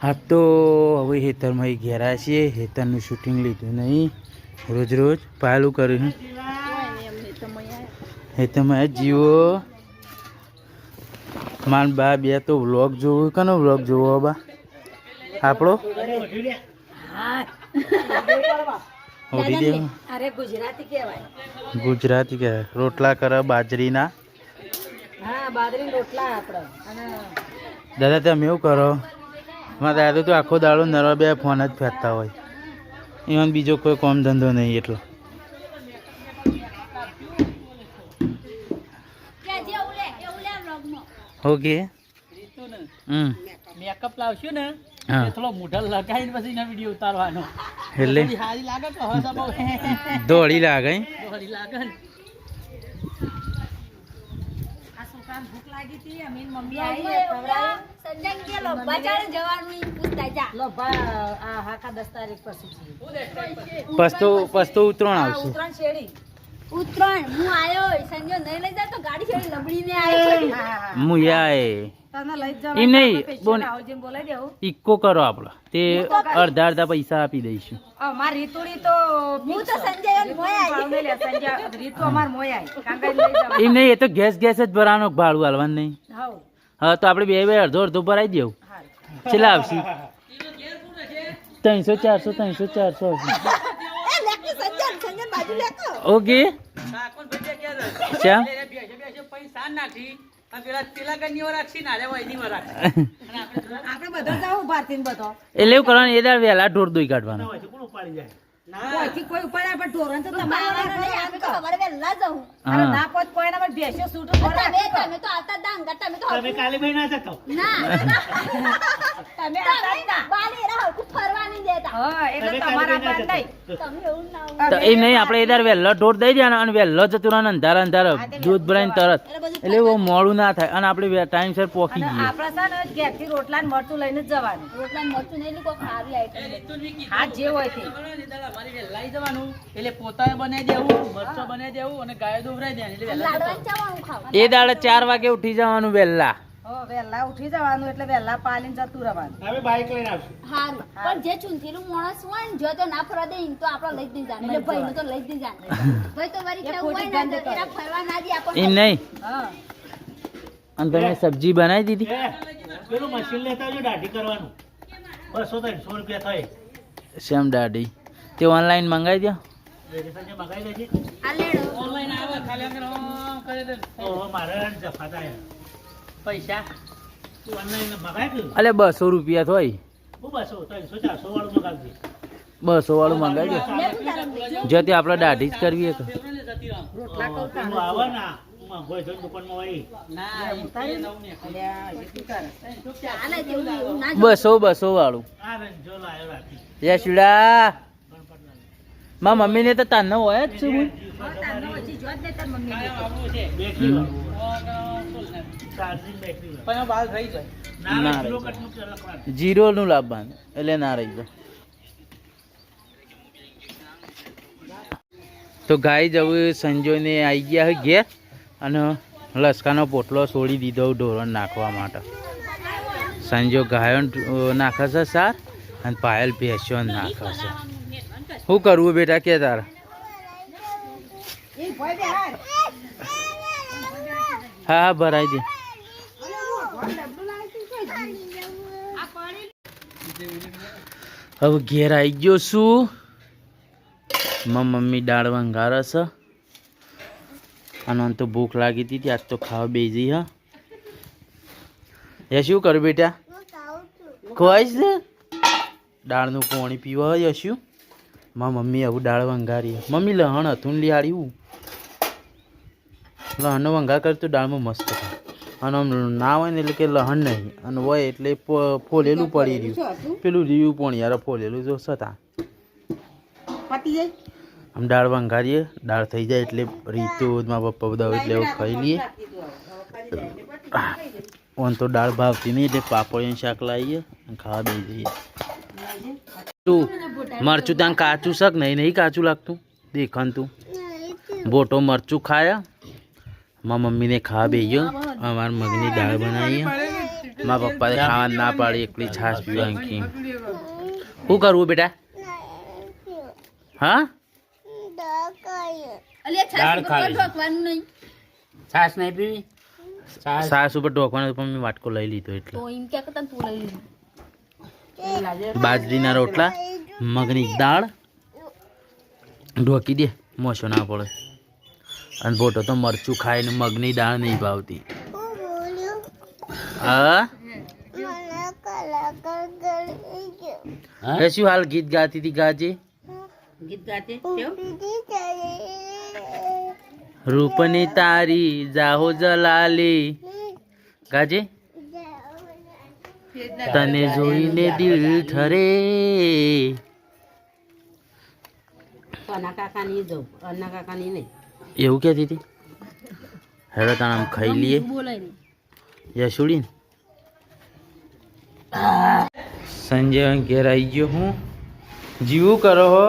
હા તો હવે હેતરમાં ઘેરા છીએ. હેતરનું શૂટિંગ લીધું નહીં. રોજ રોજ પાલું કર્યું હેતરમાં જીવો માન બા બે તો વ્લોગ જોવું. કનો વ્લોગ જોવો બા? આપણો ગુજરાતી કહેવાય. રોટલા કરે બાજરીના. દાદા તમે એવું કરો? મારા દાદા તો આખો દાડો નરવા બે ફોન જ ફેંકતા હોય. એમાં બીજો કોઈ કામ ધંધો નહીં એટલો. ઓકે મેકઅપ લાવશું ને થોડો મોઢા લગાવીને પછી એનો વિડીયો ઉતારવાનો. એટલે સારી લાગે તો હવે દોડી લાગે. દોડી લાગે ને. ભૂખ લાગી હતી અમે મમ્મી આવી સંજય કે લોભા ચાલે જવાનું પૂછતા જા લોભા આ હાકા 10 તારીખ પછી પસ્તો ઉતરણ આવશે. ઉતરણ શેડી ઉતરણ હું આયો સંજય નહીં લઈ જા તો ગાડી શેડી લબડીને આયો. હું યાય તને લઈ જવા એમ નહીં બોલ આવજે બોલાઈ દેવું. ઇકો કરો આપણે તે અડધા પૈસા આપી દઈશું. અમાર રીતુડી તો હું તો સંજય મોય આવી સંજય રીતુ અમાર મોય આવી કાંગા લઈ જવા. એમ નહીં એ તો ગેસ જ ભરવાનો ભાડું હાલવાનું નહીં. હાઉ હા તો આપણે બે અડધો ભરાઈ દેવું. છેલ્લા આવશે 300 400 આવશે. ઓકે શ્યામ એટલે એવું કરવાનું. એ દાડ વહેલા ઢોર દોઈ કાઢવાનો. કોઈ ઉપાડ્યા પણ ઢોરણ તો તમારે ખબર વેલા જવું. અરે ના પોત કોઈના પર ભેંસો સૂટું તમે તો આવતા દાંગા તમે તો તમે કાલે ભાઈ ના જતો ના તમે આવતા બાલી રહો કુ ફરવા નહીં દેતા. હા એટલે તમારા પર નહીં તમે એવું ના તો એ નહીં આપણે એ દાડ વહેલો ઢોર દઈ દેવાનો અને વહેલો જતું રહેવાનું. અંધારા દૂધ ભરાઈને તરત એટલે બહુ મોડું ના થાય અને આપણે ટાઈમસર પહોંચી જઈએ. આપણા છે ને ઘેરથી રોટલા ને મરચું લઈને જ જવાનું. રોટલા ને મરચું નહીં કોઈ ખાવી આઈટમ હા જે હોય તે લઈ જવાનું. એટલે પોતાને બનાવી દેવું, મરચો બનાવી દેવું અને ગાય દોવરાઈ દેવાની. એટલે એ દાડે 4 વાગે ઉઠી જવાનું વહેલા. વહેલા ઉઠી જવાનું એટલે વહેલા પાલીને જતું રહેવાનું. હવે બાઈક લઈને આવશું. હારું પણ જે ચૂંથીનું માણસ હોય ને જો તો ના ફરવા દે તો આપણે લઈ જ નહીં જાણે. એટલે ભાઈનું તો લઈ જ નહીં જાણે. ભાઈ તો વરી કેવું હોય ને તો એના ફરવા ના દે આપણને. એમ નહીં હા અને તમે સબ્જી બનાવી દીધી? પેલું મશીન લેતા આવજો દાઢી કરવાનું. 200-300 રૂપિયા થાય. શ્યામ દાઢી તે ઓનલાઈન મંગાવી દો. મગાવી દેજે. આ લેડો ઓનલાઈન આવે ખાલી અંદર કરી દે. ઓહો મારે જફા થાય પૈસા. તું ઓનલાઈન મગાવી દે. અલે 200 રૂપિયા થોય. હું 200-300-400 વાળું મગાવજે. 200 વાળું મંગાવી દો. જો તે આપણે દાઢી જ કરવી હોય તો રોટલા કહું પેલું આવે ને હોય તો દુકાનમાં હોય. ચાલે જેવું એવું ના 200 વાળું. આ રંજો લાયો રાખી. યશુડા માં મમ્મી ને તો તાનો હોય જ છું. હજી જોત ને તાર મમ્મી આવવું છે બેટરી વાળું. ચાર્જિંગ બેટરી વાળું. પણ બાલ થઈ જાય. ના ના રહી કિલો જાય. કટનું લખવાનું. 0 નું લાવવાનું એટલે ના રહી જાય. તો ગાય જવું સંજોને આવી ગયા હોય ઘેર અને લસકાનો પોટલો છોડી દીધો ઢોરણ નાખવા માટે. સંજો ગાયો નાખે છે સાર અને પાયલ ભેંસો નાખે છે. શું કરવું બેટા કે તારે? હા ભરાઈ દે. હવે ઘેર આવી ગયો છું. મમ્મી દાળ વંગારે છે અને તો ભૂખ લાગી હતી આજ તો ખાવા બેસી. હા એ શું કરું બેટા? ખવાઈશ ને દાળનું પાણી પીવા યશું. મમ્મી આવું દાળ વંગારી. મમ્મી લહણ હતું ને લિયાળ્યું. લહણનો વંગાર કરે તો દાળમાં મસ્ત થાય. અને આમ ના હોય ને એટલે કે લહણ નહીં અને હોય એટલે ફોલેલું પડી રહ્યું. પેલું રહ્યું પણ યાર ફોલેલું જો છતાં આમ દાળ વંગારીએ. દાળ થઈ જાય એટલે રીતુ મારા પપ્પા બધા હોય એટલે એવું ખાઈ લઈએ. ઓન તો દાળ ભાવતી નહીં એટલે પાપડીનું શાક લાવીએ ખાવા દઈ જઈએ. તું મરચું ત્યાં કાચું શાક નહીં કાચું લાગતું દેખાતું. બોટો મરચું ખાયા. મારા મમ્મીને ખાવા બેસ્યો. અમારા મગની દાળ બનાવીએ મારા પપ્પાએ ખાવા ના પાડી એકલી છાશ પીવાની. શું કરવું બેટા? હા અલ્યા દાળ છાસ ખાવી. ઢોકવાનું નહીં છાશ નહીં પીવી? છાશ સાસ ઉપર ઢોકવાનો પણ મેં વાટકો લઈ લીધો એટલે. તો એમ કે તને તું લઈ લીધું બાજરીના રોટલા, મગની દાળ ઢોકી દે, મોસો ના પડે. અને ભોટો તો મરચું ખાઈને મગની દાળ નહીં ભાવતી. હા હા? એ શું હાલ ગીત ગાતી હતી? ગાજે. ગીત ગાતે કેવું? રૂપની તારી જાહો જલાલી. ગાજે. તને જોઈને દિલ ઠરે. અના કાકાની જવું અના કાકાની નહીં એવું કહેતી હતી. હેડો તાણ આમ ખાઈ લઈએ. બોલાય નહીં યશુડીન સંજય ઘેર આવી ગયો. હું જીવું કરો હો.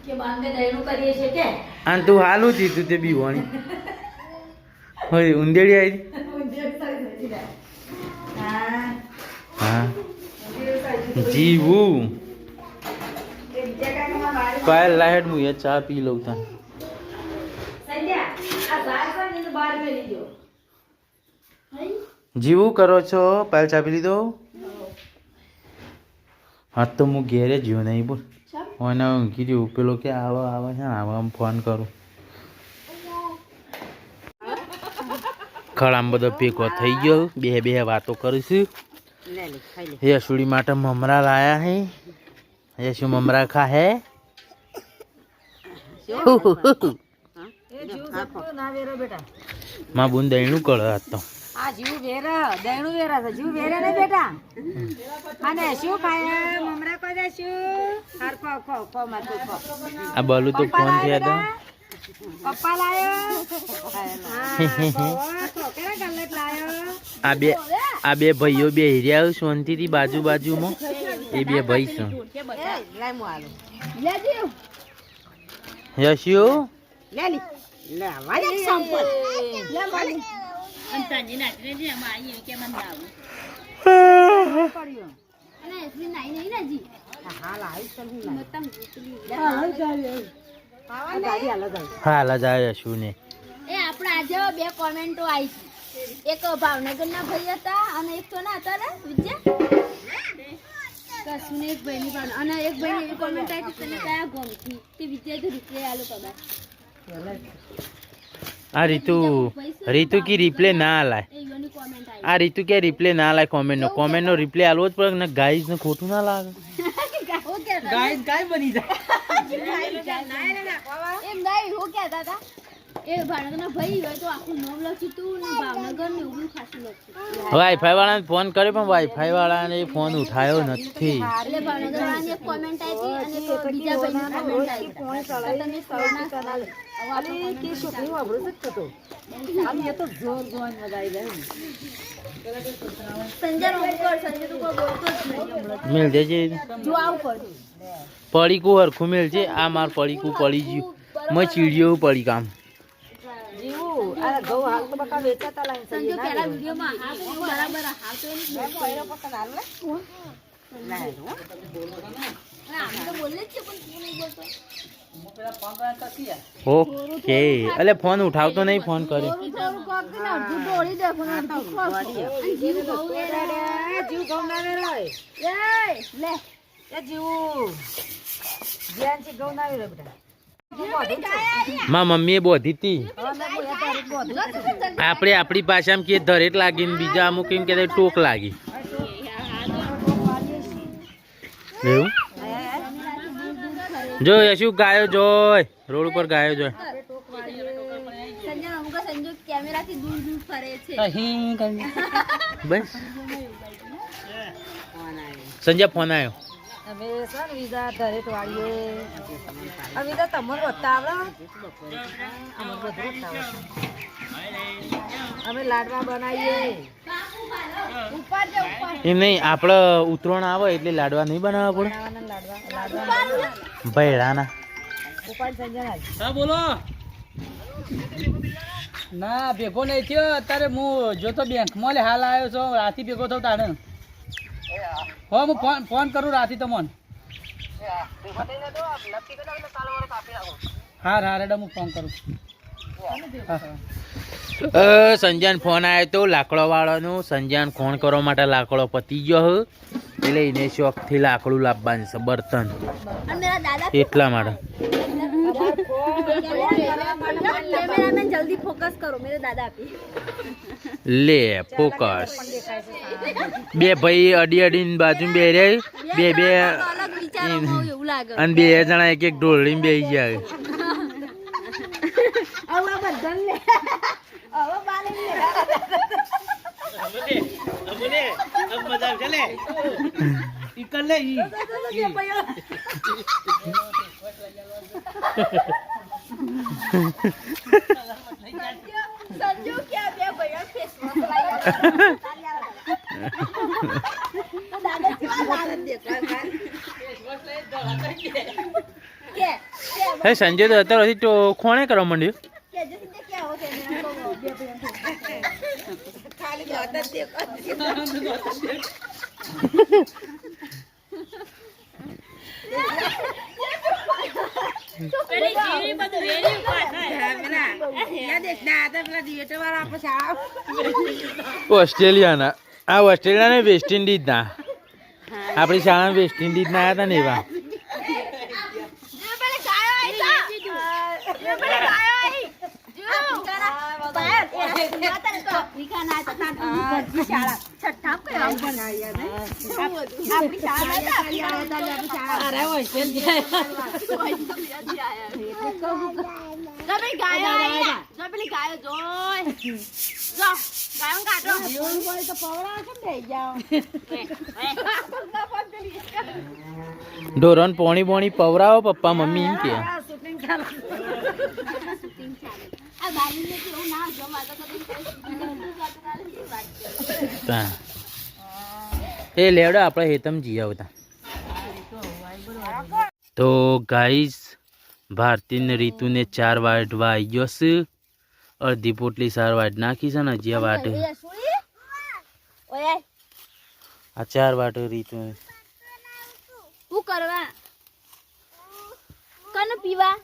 કે બાંધે દયનું કરીએ છે કે અને તું હાલું જીતું તે બીવાણી હોય ઉંદેડી આવી. હા જીવું પાયલ લાહેડ હું એ ચા પી લઉં તા. જીવું કરો છો? પાયલ ચા પી લીધો? હા તો હું ઘેરે જ્યો નહીં બોલ. મને ઊંઘી રહ્યું પેલો કે આવે આવે છે ને આમ ફોન કરું. ખળામ બધો ભેગો થઈ ગયો. બે વાતો કરીશું. યશુડી માટે મમરા લાયા હે. યશુ મમરા ખા હે. માં બુન દહીણું કળ આજ તો. આ જીવ વેરા દયણું વેરા છે જીવ વેરે ને બેટા અને શું ખાય મમરા કોઈ દેશું હાર ખો ખો ખો માર ખો આ બલુ તો ફોન થયા હતા. પપ્પા લાયો કેરા ગલ્લેટ લાયો આ બે ભાઈઓ બે હિર્યા શાંતિથી બાજુમાં. એ બે ભાઈ છે. લાય મુ આલો લે જીવ યશુ લે લી લે વાય સંપલ લે માલી અંતાજી નાચને જે માં આઈ કે મન દાવ પડ્યો અને એસલી નાઈ નહીં નાજી હાલ આઈ ચલ હું લાય મતમ ઉતલી હાલ જાય ગાડી હાલ જાય હાલ જાય યશુ ને. એ આપણે આજે બે કોમેન્ટો આવી છે. એક ભાવનગરના ભાઈ હતા અને એક તો ના હતા ને વિદ્યા કશું એક ભાઈની ભાવના અને એક ભાઈની એવી કોમેન્ટ આવી તને કયા ગમતી તે વિદ્યા તો રિપ્લે આલો કદાચ આ રીતુ કી રિપ્લે ના લાય. એ યોની કોમેન્ટ આવી આ રીતુ કે રિપ્લે ના લાય કોમેન્ટનો રિપ્લે આલવો જ પડે ને. ગાઈઝ ને ખોટું ના લાગે. ઓકે ગાય બની જાય એમ ગાઈ હો કહેતા હતા એ ભાવનગરના ભાઈ હોય તો આખું નામ લખ્યું તું ને ભાવનગર ને એવું ખાસું લખ્યું. વાઈફાઈ વાળાને ફોન કર્યો પણ વાઈફાઈ વાળાને ફોન ઉઠાયો નથી. એટલે ભાવનગર વાળાની એક કોમેન્ટ આવી અને એક બીજા ભાઈની કોમેન્ટ આવી તમે સૌના સવાલ કે છોકરી વાબરો છે તો આમ એ તો જોર જોન મગાઈ જાય સંજય રોકર સંજય તો કોઈ બોલતો જ નહીં મેલ દેજે. જો આવું પડ્યું પડીકું હરખું મેલ છે. આ માર પડીકું પડી ગયું. મેં ચીડિયો પડી કામ. જીવું આ ઘઉં હાલ તો બકા વેચાતા લાઈન સંજય પહેલા વિડીયોમાં હા બોલ્યું બરાબર હા તો એની કોઈરો પકડ હાલ ને લાય આમ તો બોલે જ છે પણ તું નહીં બોલતો ઓકે એટલે ફોન ઉઠાવતો નહીં. ફોન કર્યો થોડું કોક ને અડધું ડોળી દે પણ અડધું ખોસ જીવ બહુ જીવ ઘઉં ના વેરાય એ લે એ જીવું જ્યાં છે ઘઉં ના વેરાય બેટા માં મમ્મીએ બોધી હતી. આપણે આપણી ભાષામાં કે ધરેટ લાગીને બીજા અમુક એમ કે ટોક લાગી. એવું જો યશુ ગાયો જોય રોડ ઉપર ગાયો જોય. સંજય અમુક સંજય કેમેરાથી દૂર દૂર ફરે છે બસ સંજય ફોન આવ્યો. અમે સર વિઝા ધરેટ વાળીએ આ વિઝા તમને રોતા આવડે અમને બધું રોતા આવડે અમે લાડવા બનાવીએ ઉપર જે ઉપર એમ નહીં આપણે ઉતરોણ આવે એટલે લાડવા નહીં બનાવવા પડે. લાડવા ભૈડાના ઉપાડ સંજય હા બોલો ના ભેગો નહીં થયો અત્યારે હું જો તો બેંકમાં લે હાલ આવ્યો છો રાતી ભેગો થયો તાણે હો હું ફોન કરું રાતી તમને હા હા રેડા હું ફોન કરું સંજયન ફોન આવ્યો તો લાકડો વાળાનો સંજયન ફોન કરવા માટે લાકડો પતી ગયો હ એટલે એને શોખથી લાકડું લાવવાનું છે બર્તન એટલા માટે कैमरामैन जल्दी फोकस करो मेरे दादा पे લે ફોકસ બે ભાઈ અડી અડીને બાજુ બે રે બે બે अलग विचारों में એવું લાગે અને બે જણા એક એક ઢોળીને બેસી જાય હવે બદલ લે હવે બાલે લે મજા ચલે ઈ કર લે ઈ संजू क्या बे भैया फेस मत तो दादा क्या क्या હે સંજય તો અત્યારથી તો ખોણે કરવા માંડ્યું क्या जैसे क्या हो कैमरा को बे भैया खाली बात देखो પેલી જીવી બધું વેરી ઓસ્ટ્રેલિયાના આ ઓસ્ટ્રેલિયા ને વેસ્ટ ઇન્ડિઝના આપણી શાળા વેસ્ટ ઇન્ડિઝના આવ્યા હતા ને એવા ઢોરણ પોણી પોણી પવરાવો પપ્પા મમ્મી એમ કે એ લેવડો આપણે હેતમ જી આવતા તો ગાઈસ ભારતી ને રીતુ ને 4 વાટવા આવી ગયો છે અડધી પોટલી 4 વાટ નાખી છે ને હજી આ વાટ આ 4 વાટ રીતુ શું કરવા કને પીવા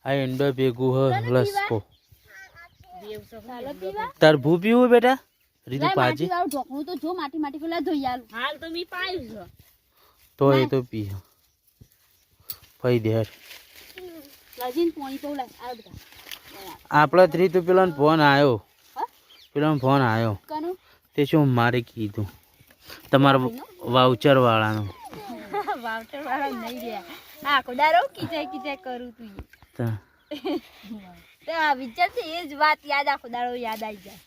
આ એંડો ભેગું હ લસકો ચાલો પીવા તાર ભૂ પીવું બેટા રીતુ પાજી ઢોકણું તો જો માટી માટી પેલા ધોઈ આલું હાલ તો મી પાયું છે તો એ તો પી પઈ દે લજીન પોણી તો લાય આ બધા આપણા ત્રી તો પેલો ફોન આવ્યો હા? પેલો ફોન આવ્યો કનું તે શું મારે કીધું તમારા વાઉચર વાળાનો વાવટર વાળા નહીં રહ્યા આખો દારો કીચાઈ કીચાઈ કરું તું તો તો આ વિચાર છે એ જ વાત યાદ આખો દાડો યાદ આવી જાય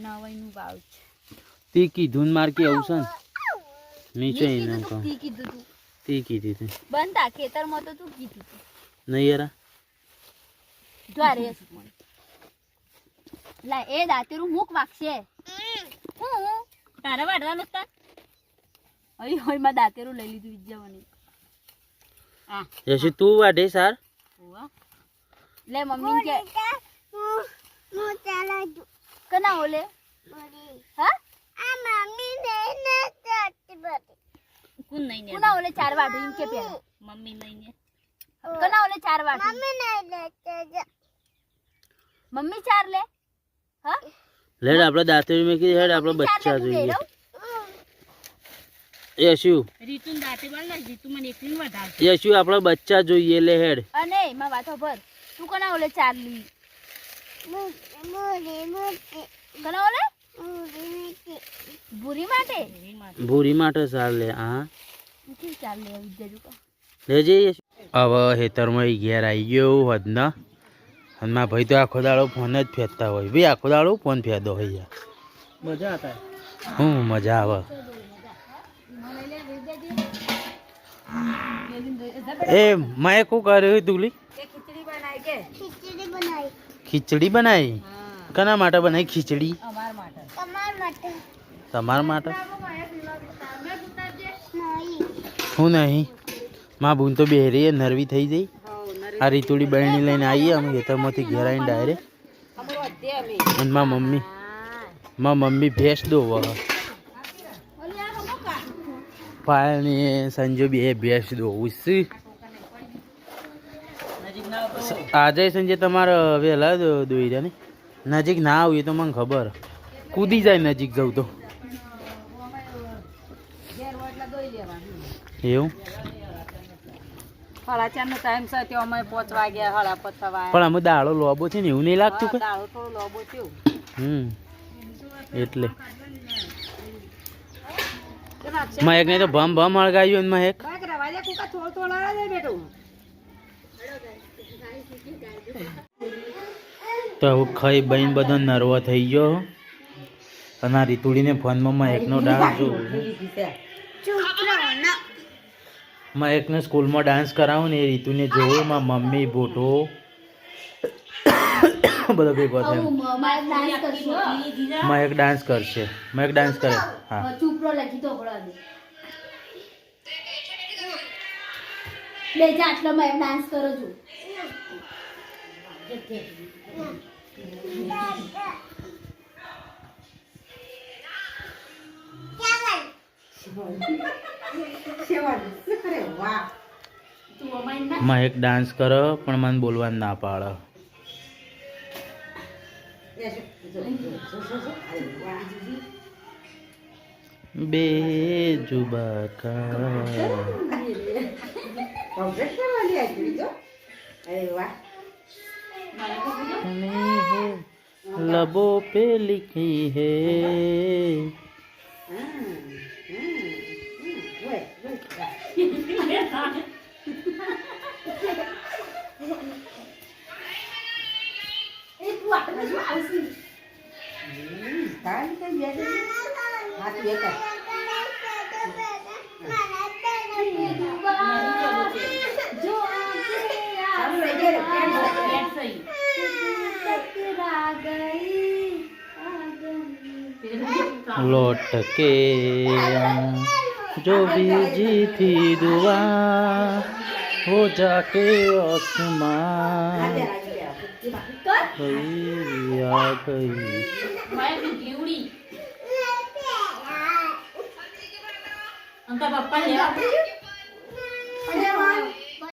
નવાઈનું વાવ છે તે કીધું ને મારે કે આવું છે ને મેં છે એને કહું તી કીધું તું તે કીધી હતી બનતા ખેતરમાં તો તું કીધું તું નહીં યાર દ્વારે લા એ દાતેરું મુક વાગશે હું તારે વાડવાનું હતા અહીં હોય માં દાતેરું લઈ લીધું વિદ્યાવાની જશે તું વાઢે સાર લે મમ્મી કે કના ઓલે હા કોણ નહીં ને કના ઓલે 4 વાઢું એમ કે પેલા મમ્મી નહીં ને કના ઓલે 4 વાઢું મમ્મી 4 લે હા લેડ આપણે દાંતરી મેં કીધી હેડ આપણે બચ્ચા જોઈએ યશુ રીતુન દાંતે બાળ ના રીતુ મને એકલી વધાર યશુ આપણે બચ્ચા જોઈએ લે હેડ અને એમાં વાતો ભર તું કના ઓલે 4 લી કના ઓલે ભૂરી માટે ભૂરી માટે સાર લે હા શું 4 લે વિદ્યાજુ કા લેજે યશુ હવે હેતરમાં ઘેર આવી ગયો હદના અને મારા ભાઈ તો આખો દાડો ફોન જ ફેંકતા હોય ભાઈ આખો દાડો ફોન ફેંદો હોય યાર મજા હતા હું મજા આવે એ મેં શું કર્યું તુલી ખીચડી બનાવી કના માટે બનાવી ખીચડી તમારા માટે હું નહીં માં બૂન તો બેરી નરવી થઈ જઈ આ રીતુડી બહેણી લઈને આવીએ અમે ખેતરમાંથી ઘેર આવીને ડાયરેક્ટ. અને મારી મમ્મી ભેંસ દોવ પાયલની સંજો બે ભેંસ દોવું છે. આજે સંજય તમારે વહેલા દોઈ રહ્યા ને નજીક ના આવીએ તો મને ખબર કૂદી જાય નજીક જવું તો એવું. 4:30 ટાઈમ છે તો અમે 5 વાગ્યા 5:30 વાગ્યા પણ અમે દાડો લોબો છે ને એવું નહીં લાગતું કે દાળો થોડો લોબો થયો એટલે મહેક ને તો ભમ ભમ અળગાવ્યું ને મહેક તો હવે ખાઈ બહીને બધો નર્વો થઈ ગયો અને આ રીતુડીને ફોનમાં મહેકનો ડાન્સ જોઉં મહેકને સ્કૂલમાં ડાન્સ કરાવું ને એ રીતુને જોઉં મારા મમ્મી ભોટો બધો ભેગો થાય. મહેક ડાન્સ કરશે. મહેક ડાન્સ કરે. હા ચૂપરો લખી તો બે જા આટલો મેં ડાન્સ કરો છું. મહેક ડાન્સ કરો પણ મને બોલવાનું ના પાડે. બે જુબા लबों पे लिखी है लौट के जो बीजी थी दुआ हो जाके आसमां गई आ गई. પપ્પા